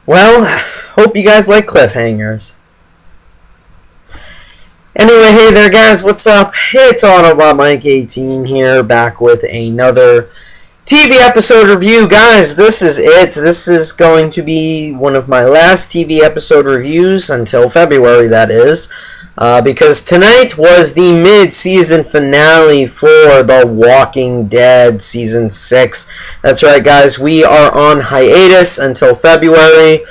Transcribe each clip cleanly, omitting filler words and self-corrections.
Well, hope you guys like cliffhangers. Anyway, hey there guys, what's up? It's Autobot Mike 18 here, back with another TV episode review. Guys, this is it. This is going to be one of my last TV episode reviews until February, that is. Because tonight was the mid-season finale for The Walking Dead Season 6. That's right, guys. We are on hiatus until February.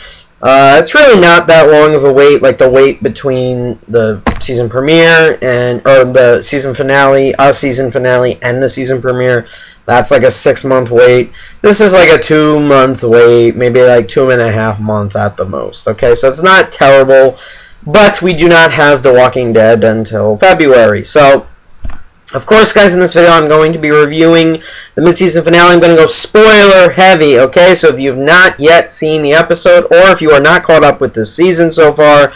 It's really not that long of a wait, like the wait between the season premiere or the season finale, season finale, and the season premiere. That's like a 6-month wait. This is like a 2-month wait, maybe like 2.5 months at the most. Okay, so it's not terrible. But we do not have The Walking Dead until February. So, of course, guys, in this video, I'm going to be reviewing the mid-season finale. I'm going to go spoiler heavy, okay? So if you have not yet seen the episode, or if you are not caught up with this season so far,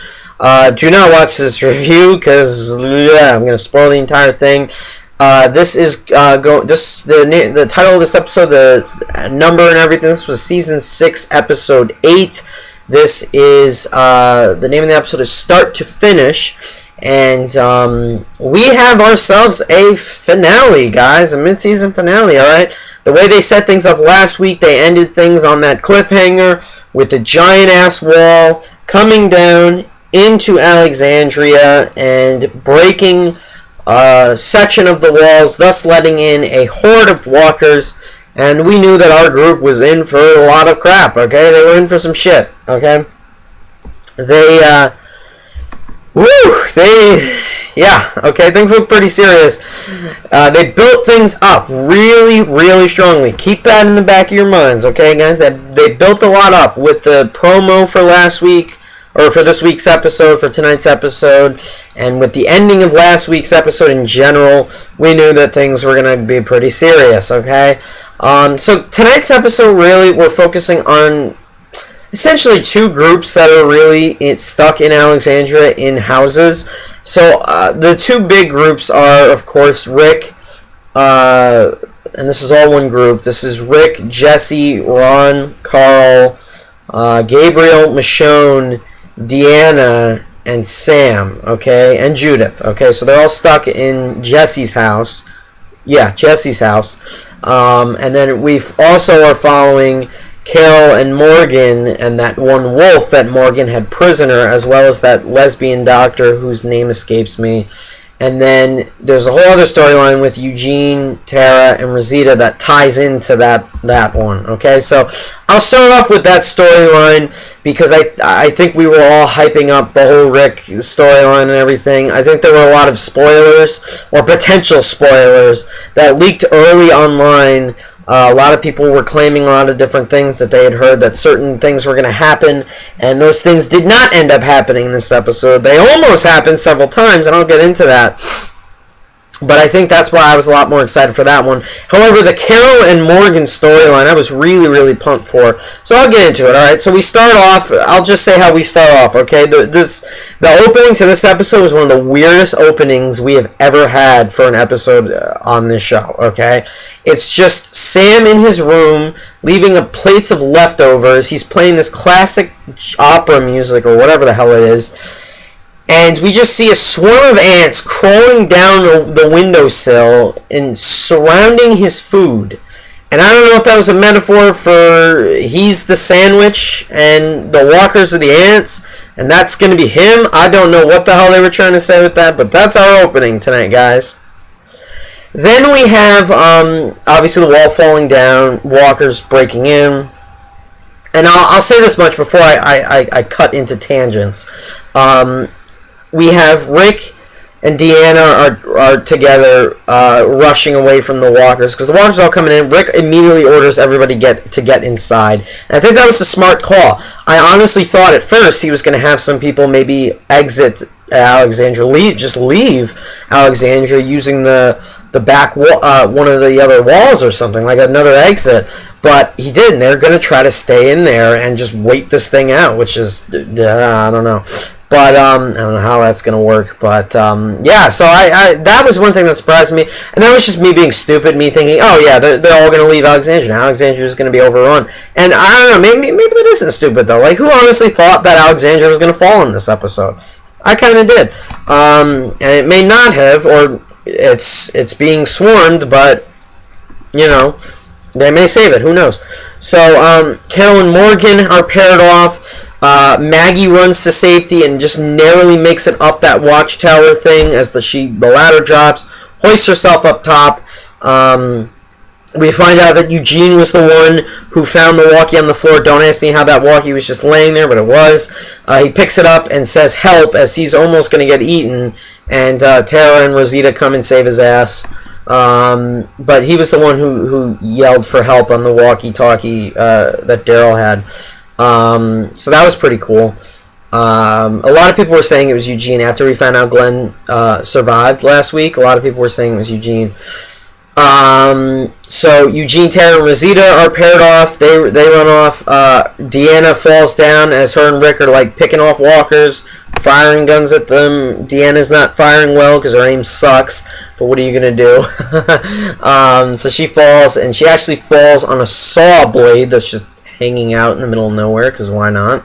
do not watch this review, because, yeah, I'm going to spoil the entire thing. The title of this episode, the number and everything, this was Season 6, Episode 8. This is, the name of the episode is Start to Finish, and we have ourselves a finale, guys, a mid-season finale, alright? The way they set things up last week, they ended things on that cliffhanger with a giant-ass wall coming down into Alexandria and breaking a section of the walls, thus letting in a horde of walkers. And we knew that our group was in for a lot of crap, okay? They were in for some shit, okay? Things look pretty serious. They built things up really, really strongly. Keep that in the back of your minds, okay, guys? They built a lot up with the promo for last week, or for this week's episode, for tonight's episode, and with the ending of last week's episode in general, we knew that things were going to be pretty serious, okay? So tonight's episode, really, we're focusing on essentially two groups that are really stuck in Alexandria in houses. So the two big groups are, of course, Rick, and this is all one group. This is Rick, Jesse, Ron, Carl, Gabriel, Michonne, Deanna, and Sam, okay, and Judith, okay, so they're all stuck in Jesse's house. Yeah, Jesse's house. And then we also are following Carol and Morgan and that one wolf that Morgan had prisoner, as well as that lesbian doctor whose name escapes me. And then there's a whole other storyline with Eugene, Tara, and Rosita that ties into that one. Okay, so I'll start off with that storyline because I think we were all hyping up the whole Rick storyline and everything. I think there were a lot of spoilers or potential spoilers that leaked early online. A lot of people were claiming a lot of different things that they had heard, that certain things were going to happen, and those things did not end up happening in this episode. They almost happened several times, and I'll get into that. But I think that's why I was a lot more excited for that one. However, the Carol and Morgan storyline, I was really, really pumped for. So I'll get into it, alright? So we start off, I'll just say how we start off, okay? The opening to this episode was one of the weirdest openings we have ever had for an episode on this show, okay? It's just Sam in his room, leaving plates of leftovers. He's playing this classic opera music, or whatever the hell it is. And we just see a swarm of ants crawling down the windowsill and surrounding his food. And I don't know if that was a metaphor for he's the sandwich and the walkers are the ants, and that's going to be him. I don't know what the hell they were trying to say with that, but that's our opening tonight, guys. Then we have, obviously, the wall falling down, walkers breaking in. And I'll say this much before I cut into tangents. We have Rick and Deanna are together rushing away from the walkers because the walkers are all coming in. Rick immediately orders everybody to get inside. And I think that was a smart call. I honestly thought at first he was going to have some people maybe exit Alexandria, just leave Alexandria using the back wall, one of the other walls or something, like another exit. But he didn't. They're going to try to stay in there and just wait this thing out, which is, I don't know. But I don't know how that's gonna work. But yeah, so I that was one thing that surprised me, and that was just me being stupid, me thinking, oh yeah, they're all gonna leave Alexandria. Alexandria is gonna be overrun, and I don't know, maybe that isn't stupid though. Like, who honestly thought that Alexandria was gonna fall in this episode? I kind of did, and it may not have, or it's being swarmed, but you know, they may save it. Who knows? So Carol and Morgan are paired off. Maggie runs to safety and just narrowly makes it up that watchtower thing as the ladder drops, hoists herself up top. We find out that Eugene was the one who found the walkie on the floor. Don't ask me how that walkie was just laying there, but it was. He picks it up and says help as he's almost going to get eaten, and Tara and Rosita come and save his ass. But he was the one who yelled for help on the walkie-talkie that Daryl had. So that was pretty cool. A lot of people were saying it was Eugene after we found out Glenn survived last week. A lot of people were saying it was Eugene. So Eugene, Tara, and Rosita are paired off. They run off. Deanna falls down as her and Rick are like picking off walkers, firing guns at them. Deanna's not firing well because her aim sucks. But what are you gonna do? So she falls, and she actually falls on a saw blade that's just hanging out in the middle of nowhere, because why not?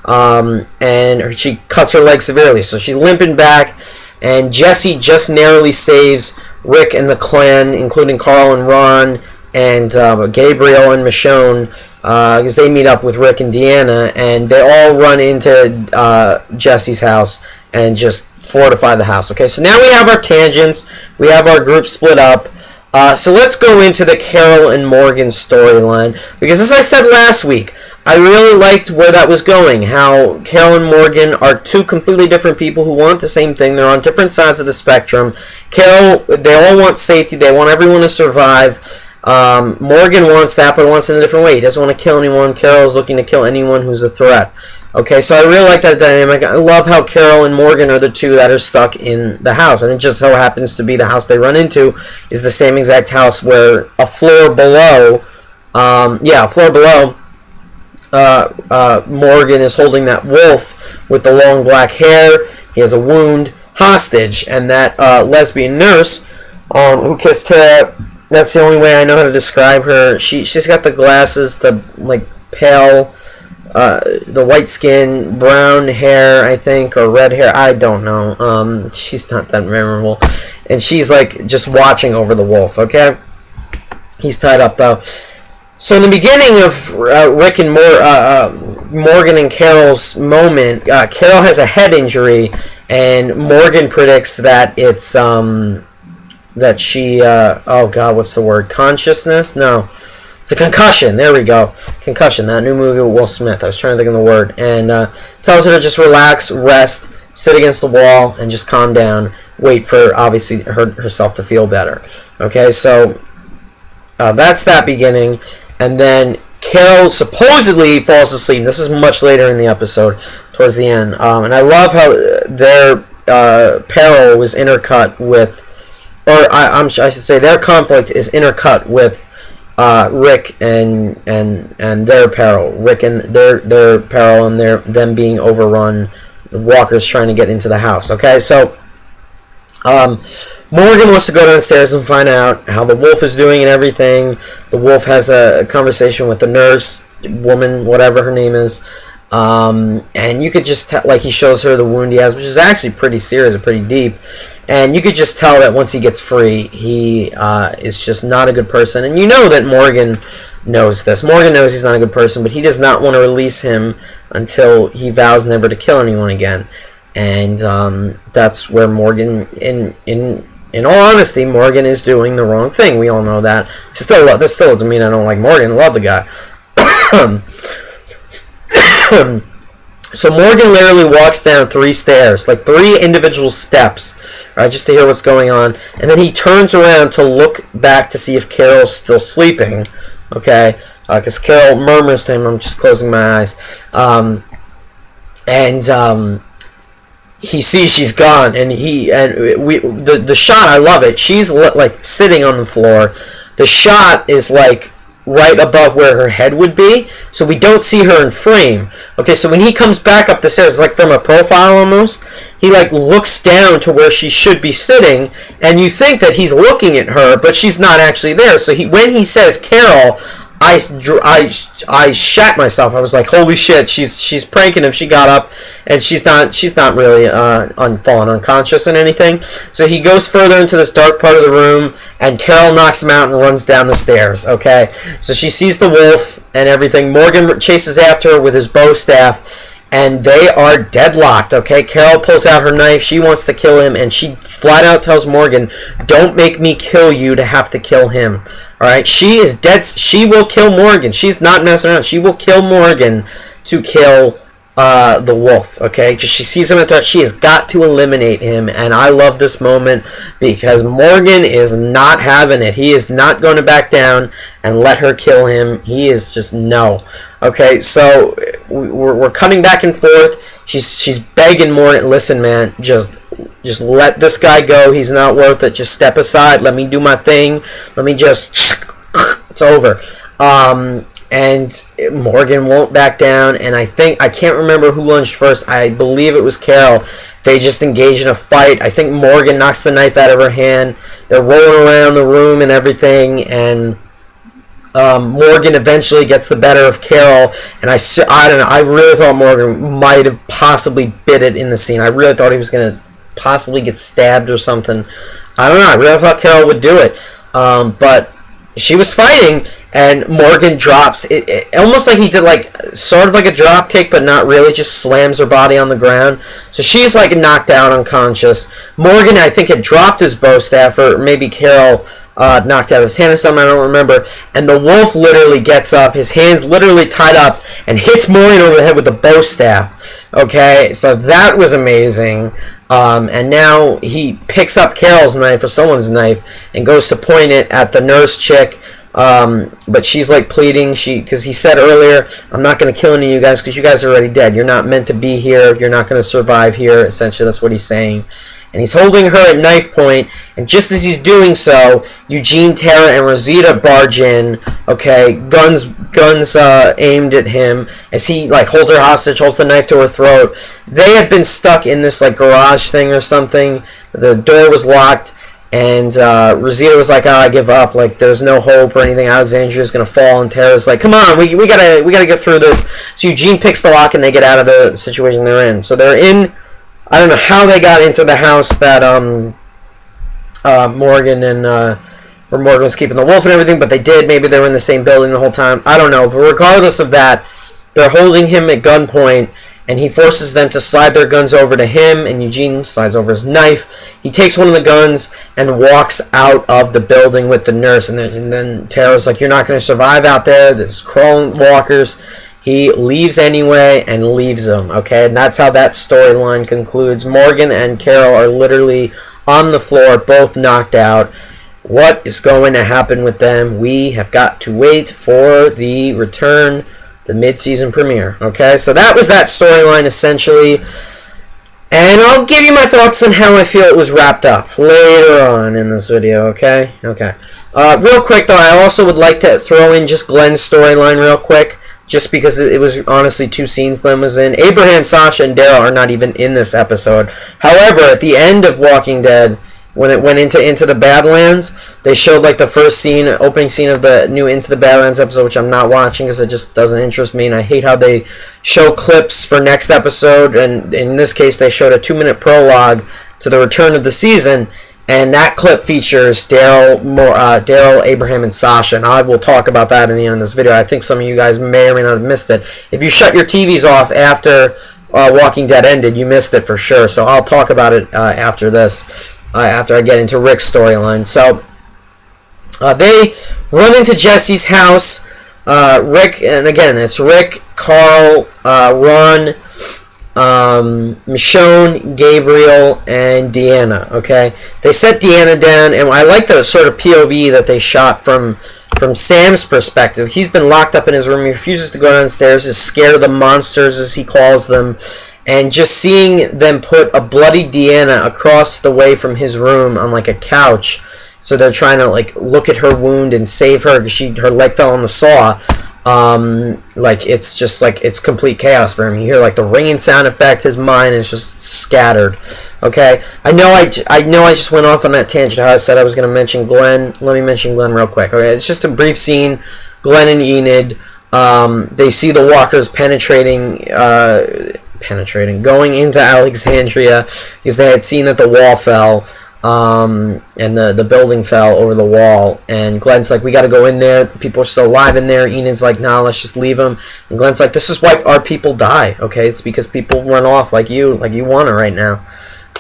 And she cuts her leg severely, so she's limping back, and Jesse just narrowly saves Rick and the clan, including Carl and Ron, and Gabriel and Michonne, because they meet up with Rick and Deanna, and they all run into Jesse's house and just fortify the house. Okay, so now we have our tangents, we have our group split up. So let's go into the Carol and Morgan storyline, because as I said last week, I really liked where that was going, how Carol and Morgan are two completely different people who want the same thing. They're on different sides of the spectrum. Carol, they all want safety. They want everyone to survive. Morgan wants that, but wants it in a different way. He doesn't want to kill anyone. Carol's looking to kill anyone who's a threat. Okay, so I really like that dynamic. I love how Carol and Morgan are the two that are stuck in the house, and it just so happens to be the house they run into is the same exact house where a floor below, Morgan is holding that wolf with the long black hair. He has a wound, hostage, and that lesbian nurse who kissed Tara. That's the only way I know how to describe her. She's got the glasses, the like pale. The white skin, brown hair, I think, or red hair, I don't know. She's not that memorable. And she's like just watching over the wolf, okay? He's tied up though. So in the beginning of Rick and Morgan and Carol's moment, Carol has a head injury, and Morgan predicts that it's that she oh god, what's the word? Consciousness? No. It's a concussion. There we go. Concussion. That new movie with Will Smith. I was trying to think of the word. And tells her to just relax, rest, sit against the wall, and just calm down. Wait for, obviously, herself to feel better. Okay, so that's that beginning. And then Carol supposedly falls asleep. This is much later in the episode, towards the end. And I love how their peril was intercut with, or I should say their conflict is intercut with Rick and their peril. Rick and their peril and them being overrun. The walkers trying to get into the house. Okay, so Morgan wants to go downstairs and find out how the wolf is doing and everything. The wolf has a conversation with the nurse, woman, whatever her name is. And you could just tell, like, he shows her the wound he has, which is actually pretty serious and pretty deep. And you could just tell that once he gets free, he is just not a good person. And you know that Morgan knows this. Morgan knows he's not a good person, but he does not want to release him until he vows never to kill anyone again. And that's where Morgan, in all honesty, Morgan is doing the wrong thing. We all know that. That still doesn't mean I don't like Morgan. I love the guy. So Morgan literally walks down 3 stairs, like 3 individual steps, right, just to hear what's going on, and then he turns around to look back to see if Carol's still sleeping, okay, because Carol murmurs to him, I'm just closing my eyes, and he sees she's gone, and the shot, I love it, she's like sitting on the floor, the shot is like right above where her head would be, so we don't see her in frame. Okay, so when he comes back up the stairs, like from a profile almost, he like looks down to where she should be sitting, and you think that he's looking at her, but she's not actually there. So when he says Carol, I shat myself. I was like, holy shit, she's pranking him. She got up, and she's not really fallen unconscious and anything. So he goes further into this dark part of the room, and Carol knocks him out and runs down the stairs. Okay, so she sees the wolf and everything. Morgan chases after her with his bow staff, and they are deadlocked. Okay, Carol pulls out her knife. She wants to kill him, and she flat out tells Morgan, "Don't make me kill you to have to kill him." All right, she is dead. She will kill Morgan. She's not messing around. She will kill Morgan to kill the wolf. Okay, because she sees him at threat. She has got to eliminate him, and I love this moment because Morgan is not having it. He is not going to back down and let her kill him. He is just no. Okay, so we're cutting back and forth. She's begging Morgan, listen, man, just let this guy go. He's not worth it. Just step aside. Let me do my thing. Let me just... It's over. And Morgan won't back down. And I can't remember who lunged first. I believe it was Carol. They just engage in a fight. I think Morgan knocks the knife out of her hand. They're rolling around the room and everything. And... Morgan eventually gets the better of Carol, and I don't know. I really thought Morgan might have possibly bit it in the scene. I really thought he was going to possibly get stabbed or something. I don't know. I really thought Carol would do it, but she was fighting, and Morgan drops it almost like he did, like sort of like a drop kick, but not really. Just slams her body on the ground, so she's like knocked out, unconscious. Morgan, I think, had dropped his bow staff, or maybe Carol. Knocked out of his hand or something, I don't remember. And the wolf literally gets up, his hands literally tied up, and hits Morgan over the head with the bow staff. Okay, so that was amazing. And now he picks up Carol's knife, or someone's knife, and goes to point it at the nurse chick. But she's like pleading, because he said earlier, I'm not going to kill any of you guys because you guys are already dead. You're not meant to be here. You're not going to survive here. Essentially, that's what he's saying. And he's holding her at knife point, and just as he's doing so, Eugene, Tara, and Rosita barge in. Okay, guns aimed at him as he like holds her hostage, holds the knife to her throat. They had been stuck in this like garage thing or something. The door was locked, and Rosita was like, "Oh, I give up. Like, there's no hope or anything. Alexandria's gonna fall." And Tara's like, "Come on, we gotta get through this." So Eugene picks the lock, and they get out of the situation they're in. So they're in. I don't know how they got into the house that Morgan where Morgan was keeping the wolf and everything, but they did. Maybe they were in the same building the whole time. I don't know. But regardless of that, they're holding him at gunpoint, and he forces them to slide their guns over to him, and Eugene slides over his knife. He takes one of the guns and walks out of the building with the nurse, and then Tara's like, "You're not going to survive out there. There's crawling walkers." He leaves anyway and leaves them, okay? And that's how that storyline concludes. Morgan and Carol are literally on the floor, both knocked out. What is going to happen with them? We have got to wait for the return, the mid-season premiere, okay? So that was that storyline, essentially. And I'll give you my thoughts on how I feel it was wrapped up later on in this video, okay? Okay. Real quick, though, I also would like to throw in just Glenn's storyline real quick. Just because it was honestly 2 scenes Glenn was in. Abraham, Sasha, and Daryl are not even in this episode. However, at the end of Walking Dead, when it went into the Badlands, they showed like the first scene, opening scene of the new Into the Badlands episode, which I'm not watching because it just doesn't interest me, and I hate how they show clips for next episode, and in this case they showed a 2-minute prologue to the return of the season. And that clip features Daryl, Abraham, and Sasha. And I will talk about that in the end of this video. I think some of you guys may or may not have missed it. If you shut your TVs off after Walking Dead ended, you missed it for sure. So I'll talk about it after this, after I get into Rick's storyline. So they run into Jesse's house. Rick, and again, it's Rick, Carl, Ron, Michonne, Gabriel, and Deanna. Okay, they set Deanna down, and I like the sort of POV that they shot from Sam's perspective. He's been locked up in his room. He refuses to go downstairs. Is scared of the monsters, as he calls them, and just seeing them put a bloody Deanna across the way from his room on like a couch So they're trying to like look at her wound and save her because her leg fell on the saw. Like it's just like it's complete chaos for him. You hear like the ringing sound effect. His mind is just scattered. Okay, I know I just went off on that tangent. How I said I was going to mention Glenn. Let me mention Glenn real quick. Okay, it's just a brief scene. Glenn and Enid. They see the walkers penetrating, going into Alexandria because they had seen that the wall fell. And the building fell over the wall, and Glenn's like, we got to go in there, people are still alive in there. Enid's like, nah, let's just leave them, and Glenn's like, this is why our people die, okay? It's because people run off like you want to right now.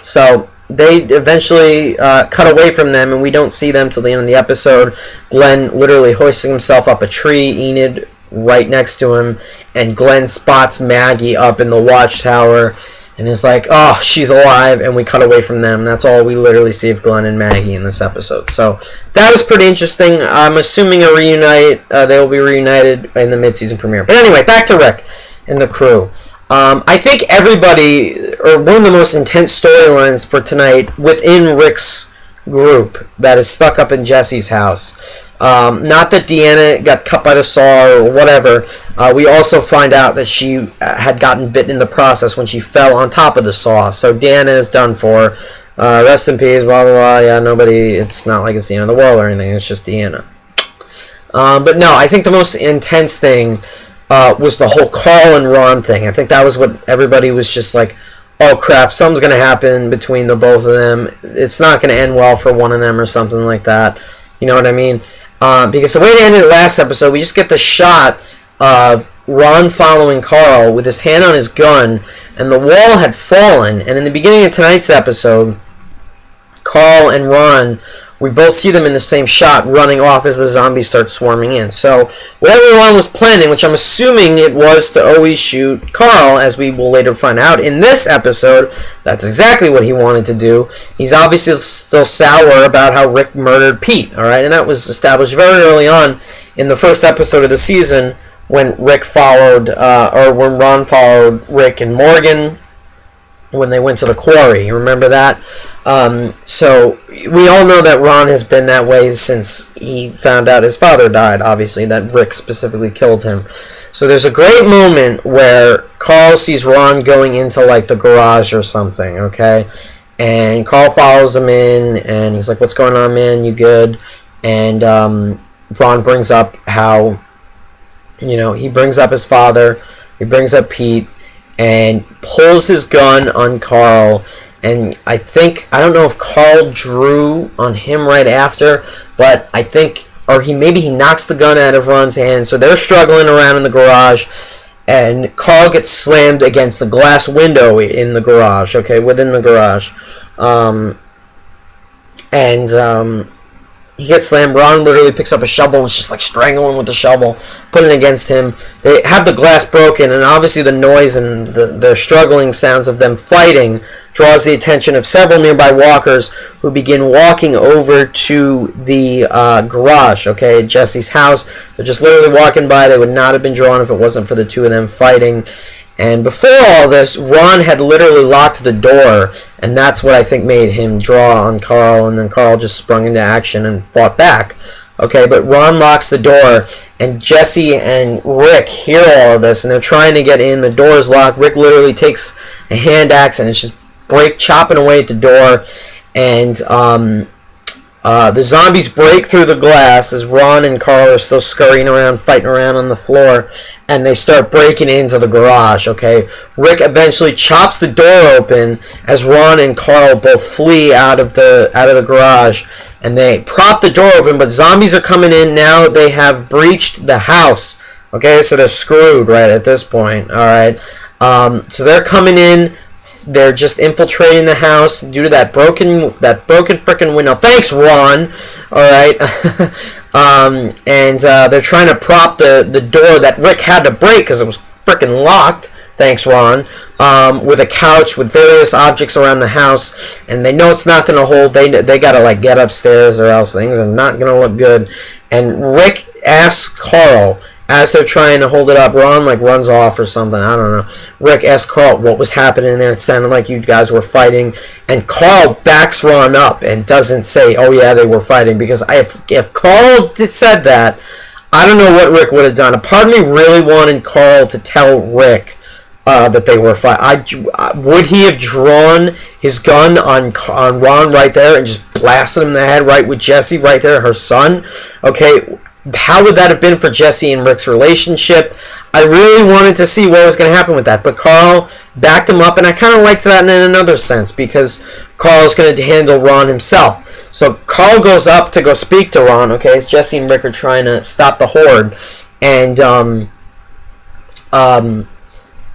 So they eventually cut away from them, and we don't see them till the end of the episode. Glenn literally hoisting himself up a tree, Enid right next to him, and Glenn spots Maggie up in the watchtower and is like, oh, she's alive, and we cut away from them. That's all we literally see of Glenn and Maggie in this episode. So that was pretty interesting. I'm assuming they will be reunited in the mid-season premiere. But anyway, back to Rick and the crew. I think everybody, or one of the most intense storylines for tonight within Rick's group that is stuck up in Jesse's house. Not that Deanna got cut by the saw or whatever. We also find out that she had gotten bitten in the process when she fell on top of the saw. So Deanna is done for. Rest in peace, blah, blah, blah. Yeah, nobody, it's not like it's the end of the world or anything. It's just Deanna. But no, I think the most intense thing was the whole Carl and Ron thing. I think that was what everybody was just like, oh crap, something's going to happen between the both of them. It's not going to end well for one of them or something like that. You know what I mean? Because the way they ended the last episode, we just get the shot of Ron following Carl with his hand on his gun, and the wall had fallen. And in the beginning of tonight's episode, Carl and Ron, we both see them in the same shot running off as the zombies start swarming in. So whatever Ron was planning, which I'm assuming it was to always shoot Carl, as we will later find out in this episode, that's exactly what he wanted to do. He's obviously still sour about how Rick murdered Pete, alright? And that was established very early on in the first episode of the season when Rick followed, or when Ron followed Rick and Morgan when they went to the quarry. You remember that? So we all know that Ron has been that way since he found out his father died, obviously, that Rick specifically killed him. So there's a great moment where Carl sees Ron going into like the garage or something, okay? And Carl follows him in, and he's like, what's going on, man? You good? And Ron brings up how, you know, he brings up his father, he brings up Pete, and pulls his gun on Carl. And I don't know if Carl drew on him right after, but I think, or maybe he knocks the gun out of Ron's hand. So they're struggling around in the garage, and Carl gets slammed against the glass window in the garage, okay, within the garage. He gets slammed. Ron literally picks up a shovel and is just like strangling with the shovel, putting it against him. They have the glass broken, and obviously the noise and the struggling sounds of them fighting draws the attention of several nearby walkers who begin walking over to the garage, okay, Jesse's house. They're just literally walking by. They would not have been drawn if it wasn't for the two of them fighting. And before all this, Ron had literally locked the door, and that's what I think made him draw on Carl, and then Carl just sprung into action and fought back. Okay, but Ron locks the door, and Jesse and Rick hear all of this, and they're trying to get in. The door's locked. Rick literally takes a hand axe and is just chopping away at the door, and the zombies break through the glass as Ron and Carl are still scurrying around, fighting around on the floor, and they start breaking into the garage, okay? Rick eventually chops the door open as Ron and Carl both flee out of the garage, and they prop the door open, but zombies are coming in now. They have breached the house, okay? So they're screwed right at this point, all right? So they're coming in. They're just infiltrating the house due to that broken frickin' window. Thanks, Ron. All right, and they're trying to prop the door that Rick had to break because it was frickin' locked. Thanks, Ron. With a couch with various objects around the house, and they know it's not gonna hold. They gotta like get upstairs or else things are not gonna look good. And Rick asks Carl as they're trying to hold it up, Ron like runs off or something. I don't know. Rick asks Carl what was happening there. It sounded like you guys were fighting, and Carl backs Ron up and doesn't say, "Oh yeah, they were fighting." Because if Carl said that, I don't know what Rick would have done. A part of me really wanted Carl to tell Rick that they were fighting. Would he have drawn his gun on Ron right there and just blasted him in the head right with Jesse right there, her son? Okay. How would that have been for Jesse and Rick's relationship? I really wanted to see what was going to happen with that, but Carl backed him up, and I kind of liked that in another sense because Carl's going to handle Ron himself. So Carl goes up to go speak to Ron, okay, as Jesse and Rick are trying to stop the horde, and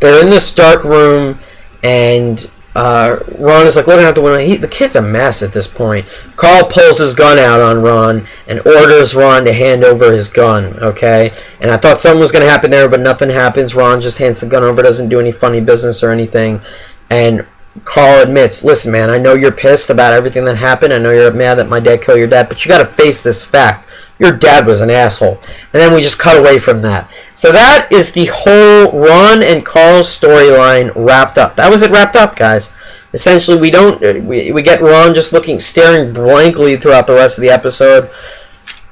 they're in this dark room, and Ron is like looking out the window. The kid's a mess at this point. Carl pulls his gun out on Ron and orders Ron to hand over his gun, okay? And I thought something was going to happen there, but nothing happens. Ron just hands the gun over, doesn't do any funny business or anything. And Carl admits, listen, man, I know you're pissed about everything that happened. I know you're mad that my dad killed your dad, but you got to face this fact. Your dad was an asshole. And then we just cut away from that. So that is the whole Ron and Carl's storyline wrapped up. That was it wrapped up, guys. Essentially, we get Ron just staring blankly throughout the rest of the episode.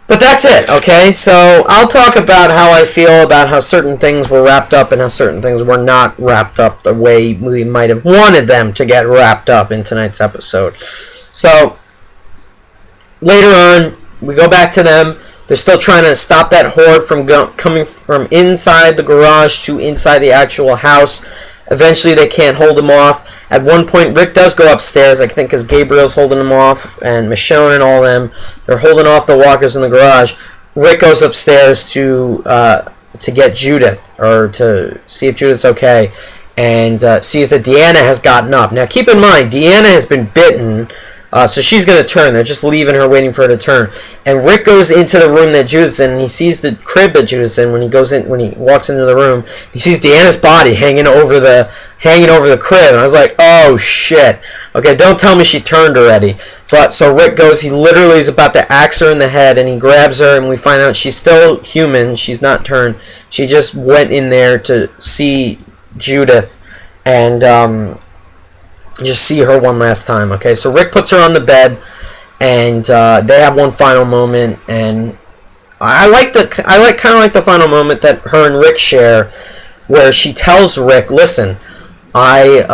But that's it, okay? So I'll talk about how I feel about how certain things were wrapped up and how certain things were not wrapped up the way we might have wanted them to get wrapped up in tonight's episode. So later on, we go back to them. They're still trying to stop that horde from coming from inside the garage to inside the actual house. Eventually, they can't hold him off. At one point, Rick does go upstairs, I think, because Gabriel's holding him off, and Michonne and all them. They're holding off the walkers in the garage. Rick goes upstairs to get Judith, or to see if Judith's okay, and sees that Deanna has gotten up. Now, keep in mind, Deanna has been bitten. So she's going to turn. They're just leaving her, waiting for her to turn. And Rick goes into the room that Judith's in, and he sees the crib that Judith's in. When he walks into the room, he sees Deanna's body hanging over the crib. And I was like, oh shit. Okay, don't tell me she turned already. But so Rick goes. He literally is about to axe her in the head, and he grabs her, and we find out she's still human. She's not turned. She just went in there to see Judith, and just see her one last time. Okay, so Rick puts her on the bed, and they have one final moment, and I kind of like the final moment that her and Rick share, where she tells Rick, "Listen, they're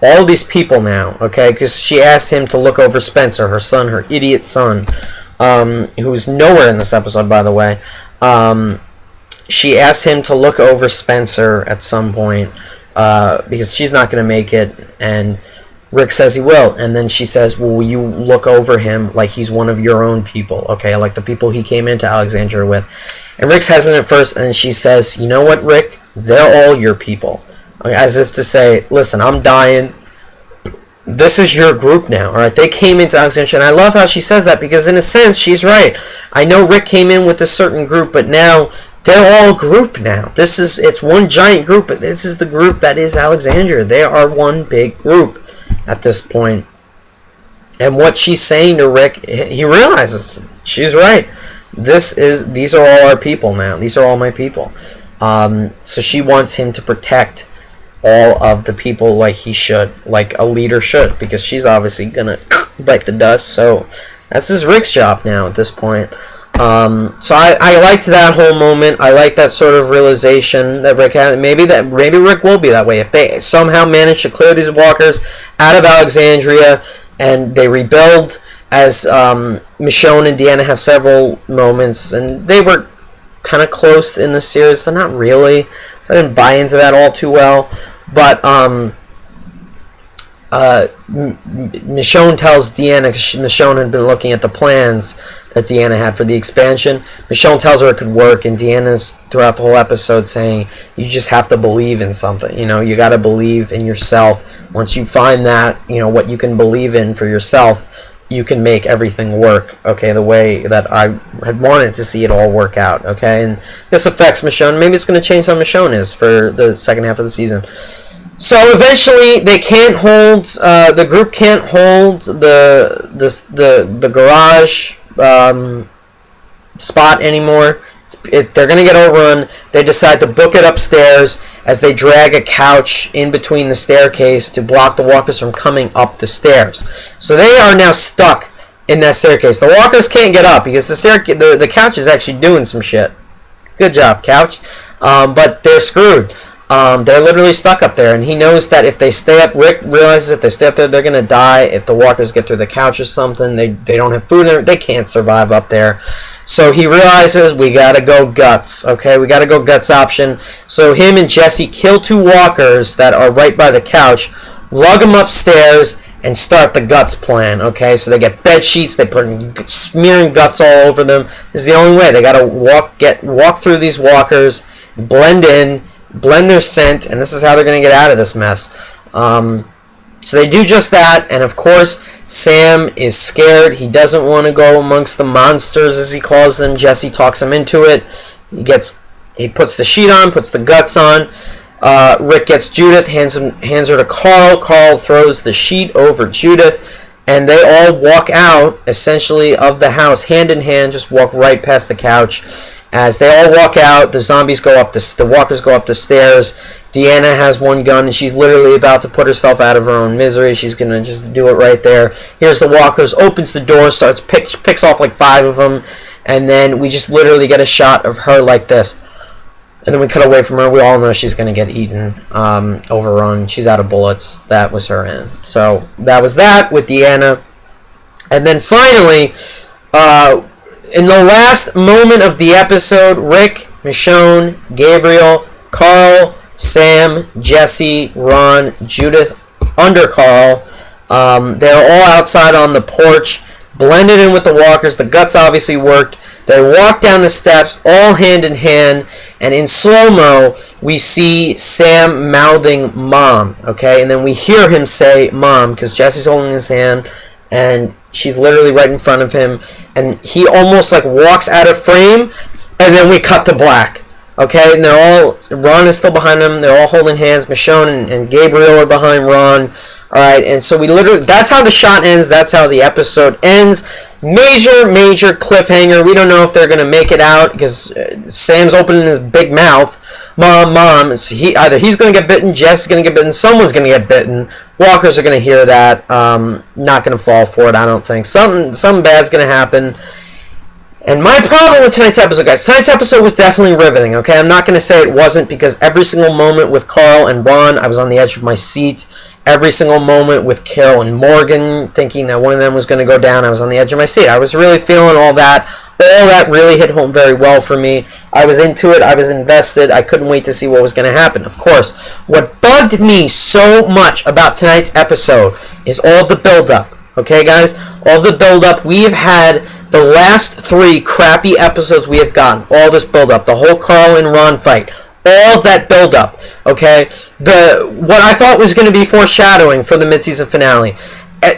all these people now, okay?" Because she asked him to look over Spencer, her son, her idiot son, who's nowhere in this episode, by the way. She asked him to look over Spencer at some point. Because she's not going to make it, and Rick says he will, and then she says, well, will you look over him like he's one of your own people, okay, like the people he came into Alexandria with. And Rick's hesitant at first, and she says, you know what, Rick, they're all your people, okay, as if to say, listen, I'm dying, this is your group now, alright, they came into Alexandria, and I love how she says that, because in a sense, she's right. I know Rick came in with a certain group, but now they're all a group now. It's one giant group, but this is the group that is Alexandria. They are one big group at this point. And what she's saying to Rick, he realizes she's right. These are all our people now. These are all my people. So she wants him to protect all of the people like he should, like a leader should, because she's obviously gonna bite the dust. So that's Rick's job now at this point. So I liked that whole moment. I like that sort of realization that Rick had. Maybe Rick will be that way if they somehow manage to clear these walkers out of Alexandria and they rebuild. As Michonne and Deanna have several moments, and they were kind of close in the series, but not really. So I didn't buy into that all too well. But Michonne tells Deanna, because Michonne had been looking at the plans that Deanna had for the expansion. Michonne tells her it could work, and Deanna's throughout the whole episode saying, you just have to believe in something. You know, you got to believe in yourself. Once you find that, you know, what you can believe in for yourself, you can make everything work, okay, the way that I had wanted to see it all work out, okay? And this affects Michonne. Maybe it's going to change how Michonne is for the second half of the season. So eventually, they can't hold. The group can't hold the garage. spot anymore. They're going to get overrun. They decide to book it upstairs as they drag a couch in between the staircase to block the walkers from coming up the stairs. So they are now stuck in that staircase. The walkers can't get up because the couch is actually doing some shit. Good job, couch. But they're screwed. They're literally stuck up there, and he knows that if they stay up, Rick realizes if they stay up there, they're going to die. If the walkers get through the couch or something, they don't have food, they can't survive up there. So he realizes we got to go guts, okay? We got to go guts option. So him and Jesse kill 2 walkers that are right by the couch, lug them upstairs, and start the guts plan, okay? So they get bed sheets, they put smearing guts all over them. This is the only way. They got to walk through these walkers, blend in, blend their scent, and this is how they're going to get out of this mess. So they do just that, and of course, Sam is scared. He doesn't want to go amongst the monsters, as he calls them. Jesse talks him into it. He puts the sheet on, puts the guts on. Rick gets Judith, hands her to Carl. Carl throws the sheet over Judith, and they all walk out, essentially, of the house, hand in hand, just walk right past the couch. As they all walk out, the zombies go up the walkers go up the stairs. Deanna has one gun, and she's literally about to put herself out of her own misery. She's going to just do it right there. Here's the walkers, opens the door, picks off like 5 of them, and then we just literally get a shot of her like this. And then we cut away from her. We all know she's going to get eaten, overrun. She's out of bullets. That was her end. So that was that with Deanna. And then finally, in the last moment of the episode, Rick, Michonne, Gabriel, Carl, Sam, Jesse, Ron, Judith, under Carl. They're all outside on the porch, blended in with the walkers. The guts obviously worked. They walk down the steps, all hand in hand, and in slow-mo, we see Sam mouthing Mom, okay? And then we hear him say Mom, because Jesse's holding his hand, and she's literally right in front of him, and he almost like walks out of frame, and then we cut to black. Okay, and Ron is still behind them. They're all holding hands. Michonne and Gabriel are behind Ron. All right, and so that's how the shot ends. That's how the episode ends. Major cliffhanger. We don't know if they're going to make it out because Sam's opening his big mouth. Mom. Either he's going to get bitten, Jess is going to get bitten, someone's going to get bitten. Walkers are going to hear that. Not going to fall for it, I don't think. Something bad's going to happen. And my problem with tonight's episode, guys, tonight's episode was definitely riveting, okay? I'm not going to say it wasn't because every single moment with Carl and Ron, I was on the edge of my seat. Every single moment with Carol and Morgan, thinking that one of them was going to go down, I was on the edge of my seat. I was really feeling all that. All that really hit home very well for me. I was into it. I was invested. I couldn't wait to see what was going to happen. Of course, what bugged me so much about tonight's episode is all of the build-up. Okay, guys? All of the build-up. We've had the last 3 crappy episodes we have gotten. All this build-up. The whole Carl and Ron fight. All of that build-up. Okay? What I thought was going to be foreshadowing for the mid-season finale.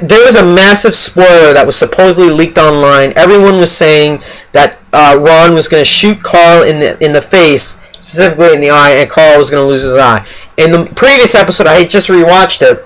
There was a massive spoiler that was supposedly leaked online. Everyone was saying that Ron was going to shoot Carl in the face, specifically in the eye, and Carl was going to lose his eye. In the previous episode, I just rewatched it.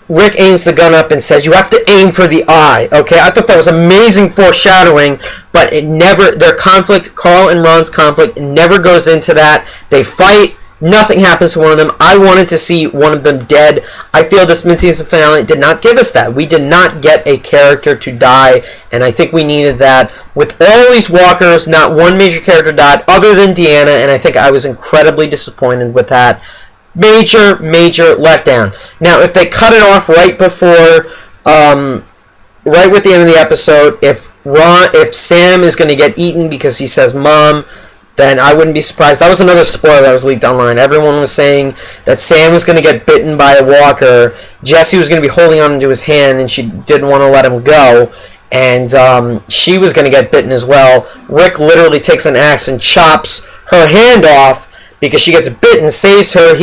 Rick aims the gun up and says, "You have to aim for the eye." Okay, I thought that was amazing foreshadowing, but their conflict, Carl and Ron's conflict, never goes into that. They fight. Nothing happens to one of them. I wanted to see one of them dead. I feel this mid-season finale did not give us that. We did not get a character to die, and I think we needed that. With all these walkers, not one major character died other than Deanna, and I think I was incredibly disappointed with that. Major letdown. Now, if they cut it off right before, right with the end of the episode, if Sam is going to get eaten because he says Mom, then I wouldn't be surprised. That was another spoiler that was leaked online. Everyone was saying that Sam was going to get bitten by a walker. Jessie was going to be holding on to his hand, and she didn't want to let him go. And she was going to get bitten as well. Rick literally takes an axe and chops her hand off because she gets bitten, saves her.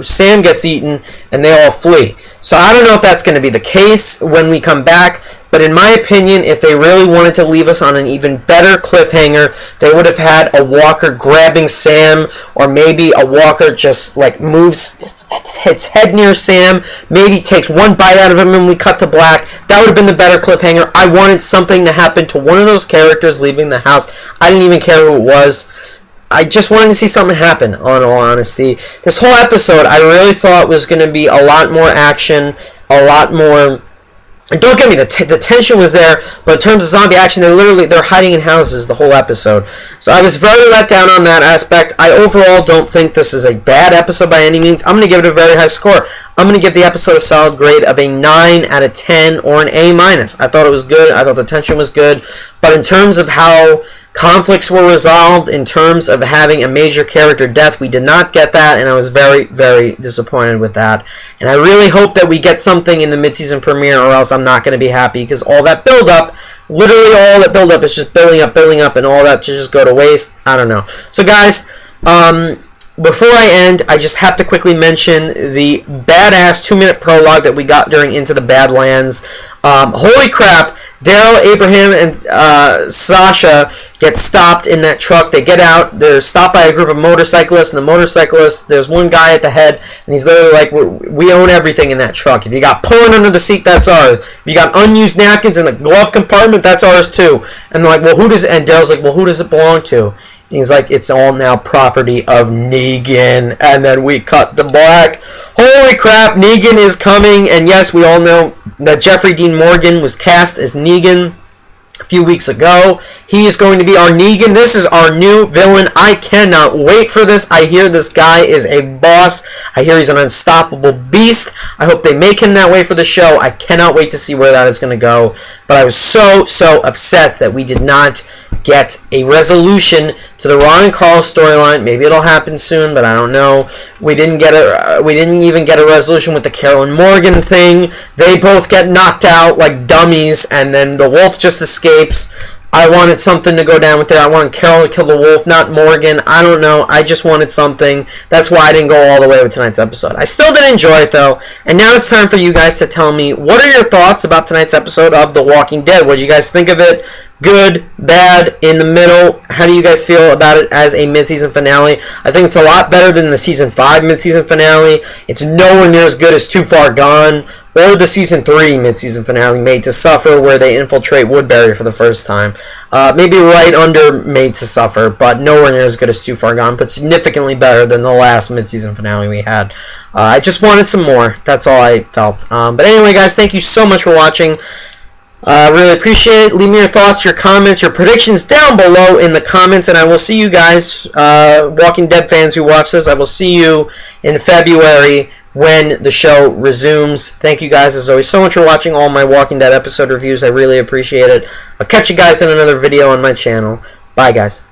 Sam gets eaten, and they all flee. So I don't know if that's going to be the case when we come back. But in my opinion, if they really wanted to leave us on an even better cliffhanger, they would have had a walker grabbing Sam, or maybe a walker just like moves its head near Sam, maybe takes one bite out of him and we cut to black. That would have been the better cliffhanger. I wanted something to happen to one of those characters leaving the house. I didn't even care who it was. I just wanted to see something happen, on all honesty. This whole episode, I really thought was going to be a lot more action, a lot more... And don't get me, the tension was there, but in terms of zombie action, they're hiding in houses the whole episode. So I was very let down on that aspect. I overall don't think this is a bad episode by any means. I'm going to give it a very high score. I'm going to give the episode a solid grade of a 9 out of 10 or an A-. I thought it was good. I thought the tension was good. But in terms of how conflicts were resolved, in terms of having a major character death, we did not get that, and I was very, very disappointed with that. And I really hope that we get something in the mid-season premiere, or else I'm not going to be happy, because all that build-up, literally all that build-up is just building up, and all that to just go to waste. I don't know. So guys, before I end, I just have to quickly mention the badass 2-minute prologue that we got during Into the Badlands. Holy crap! Daryl, Abraham, and Sasha get stopped in that truck. They get out. They're stopped by a group of motorcyclists, and the motorcyclists, there's one guy at the head, and he's literally like, we own everything in that truck. If you got porn under the seat, that's ours. If you got unused napkins in the glove compartment, that's ours too. And they're like, well, who does it? And Daryl's like, well, who does it belong to? And he's like, it's all now property of Negan. And then we cut to black. Holy crap, Negan is coming. And yes, we all know that Jeffrey Dean Morgan was cast as Negan a few weeks ago. He is going to be our Negan. This is our new villain. I cannot wait for this. I hear this guy is a boss. I hear he's an unstoppable beast. I hope they make him that way for the show. I cannot wait to see where that is going to go. But I was so upset that we did not get a resolution to the Ron and Carl storyline. Maybe it'll happen soon, but I don't know. We didn't even get a resolution with the Carolyn Morgan thing. They both get knocked out like dummies, and then the wolf just escapes. I wanted something to go down with there. I wanted Carol to kill the wolf, not Morgan. I don't know. I just wanted something. That's why I didn't go all the way with tonight's episode. I still did enjoy it, though. And now it's time for you guys to tell me, what are your thoughts about tonight's episode of The Walking Dead? What did you guys think of it? Good, bad, in the middle? How do you guys feel about it as a mid-season finale? I think it's a lot better than the Season 5 mid-season finale. It's nowhere near as good as Too Far Gone, or the Season 3 mid-season finale, Made to Suffer, where they infiltrate Woodbury for the first time. Maybe right under Made to Suffer, but nowhere near as good as Too Far Gone, but significantly better than the last mid-season finale we had. I just wanted some more. That's all I felt. But anyway, guys, thank you so much for watching. Really appreciate it. Leave me your thoughts, your comments, your predictions down below in the comments, and I will see you guys, Walking Dead fans who watch this, I will see you in February when the show resumes. Thank you guys, as always, so much for watching all my Walking Dead episode reviews. I really appreciate it. I'll catch you guys in another video on my channel. Bye, guys.